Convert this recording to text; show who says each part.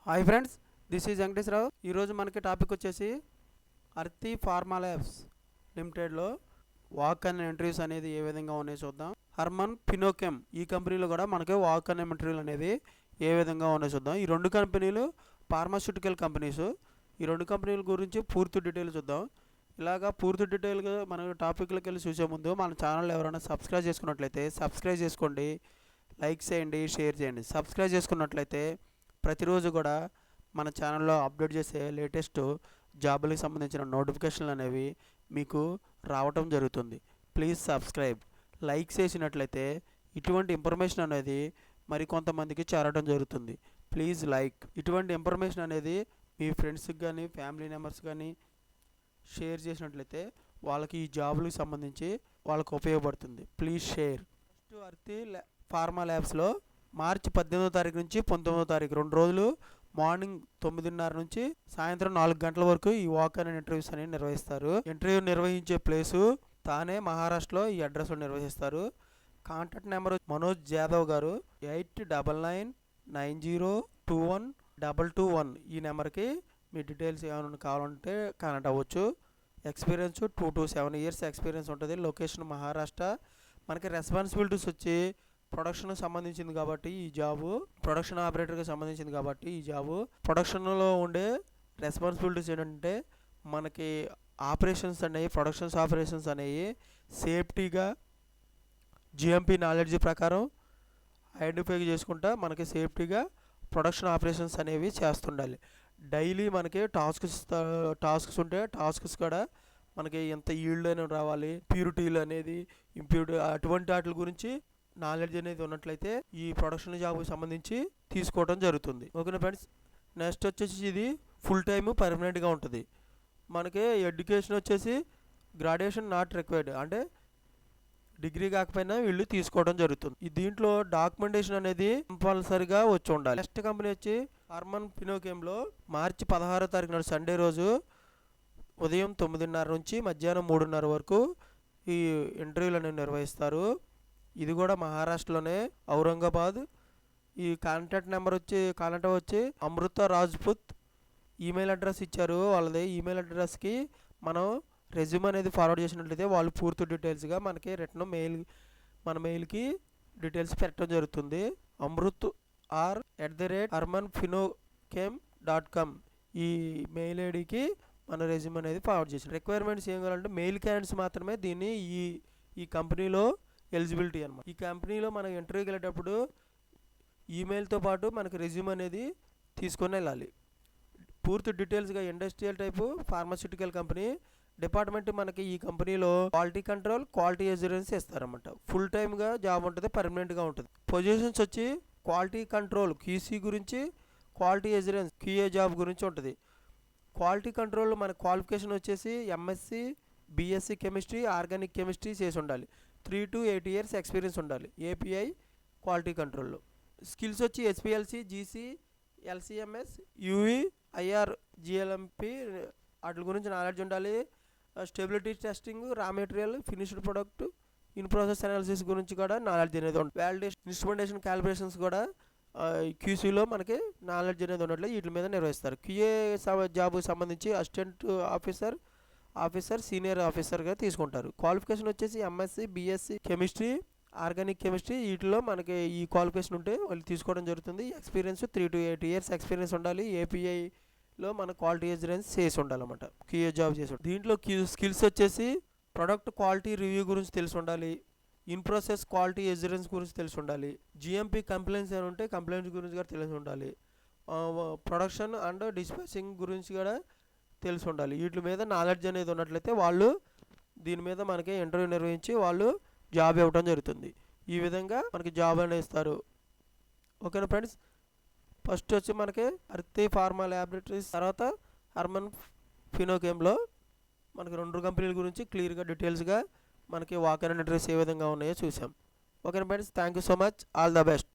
Speaker 1: Hi friends, this is Venkateswararao. ఈరోజు మనకి topic వచ్చేసి అర్తి ఫార్మా ల్యాబ్స్ లిమిటెడ్లో వాక్ అండ్ ఇంటర్వ్యూస్ అనేది ఏ విధంగా ఉన్నాయో చూద్దాం. హర్మన్ ఫినోకెమ్ ఈ కంపెనీలో కూడా మనకి వాక్ అండ్ ఇంటర్వ్యూలు అనేది ఏ విధంగా ఉన్నాయో చూద్దాం. ఈ రెండు కంపెనీలు ఫార్మాస్యూటికల్ కంపెనీస్. ఈ రెండు కంపెనీల గురించి పూర్తి డీటెయిల్ చూద్దాం. ఇలాగా పూర్తి డీటెయిల్గా మన టాపిక్లోకి వెళ్ళి చూసే ముందు మన ఛానల్ ఎవరైనా సబ్స్క్రైబ్ చేసుకున్నట్లయితే సబ్స్క్రైబ్ చేసుకోండి, లైక్ చేయండి, షేర్ చేయండి. సబ్స్క్రైబ్ చేసుకున్నట్లయితే ప్రతిరోజు కూడా మన ఛానల్లో అప్డేట్ చేసే లేటెస్ట్ జాబులకు సంబంధించిన నోటిఫికేషన్లు అనేవి మీకు రావటం జరుగుతుంది. Please subscribe. లైక్ చేసినట్లయితే ఇటువంటి ఇన్ఫర్మేషన్ అనేది మరికొంతమందికి చేరడం జరుగుతుంది. Please like. ఇటువంటి ఇన్ఫర్మేషన్ అనేది మీ ఫ్రెండ్స్కి కానీ ఫ్యామిలీ మెంబర్స్ కానీ షేర్ చేసినట్లయితే వాళ్ళకి ఈ జాబులకు సంబంధించి వాళ్ళకు ఉపయోగపడుతుంది. Please share. ఫస్ట్ అర్తి ఫార్మా ల్యాబ్స్లో మార్చి 18వ తారీఖు నుంచి 19వ తారీఖు 2 రోజులు మార్నింగ్ 9:30 నుంచి సాయంత్రం 4 గంటల వరకు ఈ వాక్ అండ్ ఇంటర్వ్యూస్ అనేవి నిర్వహిస్తారు. ఇంటర్వ్యూ నిర్వహించే ప్లేసు తానే, మహారాష్ట్రలో. ఈ అడ్రస్లో నిర్వహిస్తారు. కాంటాక్ట్ నెంబర్ మనోజ్ జాదవ్ గారు 8999021221. ఈ నెంబర్కి మీ డీటెయిల్స్ ఏమైనా కావాలంటే కనెక్ట్ అవ్వచ్చు. ఎక్స్పీరియన్స్ 2 to 7 years ఎక్స్పీరియన్స్ ఉంటుంది. లొకేషన్ మహారాష్ట్ర. మనకి రెస్పాన్సిబిలిటీస్ వచ్చి ప్రొడక్షన్కి సంబంధించింది కాబట్టి ఈ జాబు, ప్రొడక్షన్ ఆపరేటర్కి సంబంధించింది కాబట్టి ఈ జాబు. ప్రొడక్షన్లో ఉండే రెస్పాన్సిబిలిటీస్ ఏంటంటే మనకి ఆపరేషన్స్ అనేవి, ప్రొడక్షన్స్ ఆపరేషన్స్ అనేవి సేఫ్టీగా జిఎంపి నాలెడ్జ్ ప్రకారం ఐడెంటిఫై చేసుకుంటా మనకి సేఫ్టీగా ప్రొడక్షన్ ఆపరేషన్స్ అనేవి చేస్తుండాలి. డైలీ మనకి టాస్క్స్ ఉంటే టాస్క్స్ కూడా మనకి ఎంత ఈల్డ్ అనేది రావాలి, ప్యూరిటీలు అనేది, ఇంప్యూరిటీ, అటువంటి వాటి గురించి నాలెడ్జ్ అనేది ఉన్నట్లయితే ఈ ప్రొడక్షన్ జాబ్కి సంబంధించి తీసుకోవడం జరుగుతుంది. ఓకేనా ఫ్రెండ్స్. నెక్స్ట్ వచ్చేసి ఇది ఫుల్ టైము పర్మనెంట్గా ఉంటుంది. మనకి ఎడ్యుకేషన్ వచ్చేసి గ్రాడ్యుయేషన్ నాట్ రిక్వైర్డ్, అంటే డిగ్రీ కాకపోయినా వీళ్ళు తీసుకోవడం జరుగుతుంది. ఈ దీంట్లో డాక్యుమెంటేషన్ అనేది కంపల్సరిగా వచ్చి ఉండాలి. నెక్స్ట్ కంపెనీ వచ్చి హర్మన్ ఫినోకెమ్లో మార్చి 16వ తారీఖు నాడు సండే రోజు ఉదయం 9:30 నుంచి మధ్యాహ్నం 3:30 వరకు ఈ ఇంటర్వ్యూలు అనేవి నిర్వహిస్తారు. ఇది కూడా మహారాష్ట్రలోనే, ఔరంగాబాద్. ఈ కాంటాక్ట్ వచ్చి అమృత రాజ్పుత్. ఈమెయిల్ అడ్రస్ ఇచ్చారు వాళ్ళది. ఈమెయిల్ అడ్రస్కి మనం రెజ్యూమ్ అనేది ఫార్వర్డ్ చేసినట్లయితే వాళ్ళు పూర్తి డీటెయిల్స్గా మనకి రిటర్న్ మన మెయిల్కి డీటెయిల్స్ పెట్టడం జరుగుతుంది. amrutar@harmanfinochem.com ఈ మెయిల్ ఐడికి మన రెజ్యూమ్ అనేది ఫార్వర్డ్ చేసి. రిక్వైర్మెంట్స్ ఏం కావాలంటే మెయిల్ క్యాండిడేట్స్ మాత్రమే దీన్ని ఈ కంపెనీలో ఎలిజిబిలిటీ అనమాట. ఈ కంపెనీలో మనం ఇంటర్వ్యూకి వెళ్ళేటప్పుడు ఈమెయిల్తో పాటు మనకి రెజ్యూమ్ అనేది తీసుకొని వెళ్ళాలి. పూర్తి డీటెయిల్స్గా industrial type pharmaceutical company department. మనకి ఈ కంపెనీలో క్వాలిటీ కంట్రోల్, క్వాలిటీ అష్యూరెన్స్ ఇస్తారన్నమాట. ఫుల్ టైమ్గా జాబ్ ఉంటుంది, పర్మనెంట్గా ఉంటుంది. పొజిషన్స్ వచ్చి క్వాలిటీ కంట్రోల్ క్యూసీ గురించి, క్వాలిటీ అష్యూరెన్స్ క్యూఏ జాబ్ గురించి ఉంటుంది. క్వాలిటీ కంట్రోల్ మన క్వాలిఫికేషన్ వచ్చేసి MSc, BSc chemistry, organic chemistry చేసి ఉండాలి. 3 to 8 years ఎక్స్పీరియన్స్ ఉండాలి ఏపీఐ క్వాలిటీ కంట్రోల్లో. స్కిల్స్ వచ్చి HPLC, GC, LCMS, UV, IR, GLMP వాటి గురించి నాలెడ్జ్ ఉండాలి. Stability testing, raw material, finished product, in process analysis గురించి కూడా నాలెడ్జ్ అనేది ఉంటుంది. వ్యాలిడేషన్, ఇన్స్ట్రుమెంటేషన్, క్యాలిబ్రేషన్స్ కూడా క్యూసీలో మనకి నాలెడ్జ్ అనేది ఉన్నట్లు వీటి మీద నిర్వహిస్తారు. క్యూఏ జాబ్కి సంబంధించి అసిస్టెంట్ ఆఫీసర్, సీనియర్ ఆఫీసర్గా తీసుకుంటారు. క్వాలిఫికేషన్ వచ్చేసి MSc, BSc chemistry, organic chemistry, వీటిలో మనకి ఈ క్వాలిఫికేషన్ ఉంటే వాళ్ళు తీసుకోవడం జరుగుతుంది. ఎక్స్పీరియన్స్ 3 to 8 years ఎక్స్పీరియన్స్ ఉండాలి. ఏపీఐలో మన క్వాలిటీ అష్యూరెన్స్ చేసి ఉండాలన్నమాట. క్యూఏ జాబ్ చేసి. దీంట్లో స్కిల్స్ వచ్చేసి ప్రొడక్ట్ క్వాలిటీ రివ్యూ గురించి తెలిసి ఉండాలి. ఇన్ ప్రాసెస్ క్వాలిటీ అష్యూరెన్స్ గురించి తెలిసి ఉండాలి. జిఎంపి కంప్లైంట్స్ ఏమైనా ఉంటే కంప్లైంట్స్ గురించి కూడా తెలిసి ఉండాలి. ప్రొడక్షన్ అండ్ డిస్పాచింగ్ గురించి కూడా తెలిసి ఉండాలి. వీటి మీద నాలెడ్జ్ అనేది ఉన్నట్లయితే వాళ్ళు దీని మీద మనకి ఇంటర్వ్యూ నిర్వహించి వాళ్ళు జాబ్ ఇవ్వడం జరుగుతుంది. ఈ విధంగా మనకి జాబ్ అనేది ఇస్తారు. ఓకేనా ఫ్రెండ్స్. ఫస్ట్ వచ్చి మనకి అర్తి ఫార్మా ల్యాబొరేటరీస్, తర్వాత హర్మన్ ఫినోకెమ్లో మనకి 2 కంపెనీల గురించి క్లియర్గా డీటెయిల్స్గా మనకి వాక్ అండ్ ఇంటర్వ్యూస్ ఏ విధంగా ఉన్నాయో చూసాం. ఓకేనా friends. Thank you so much. All the best.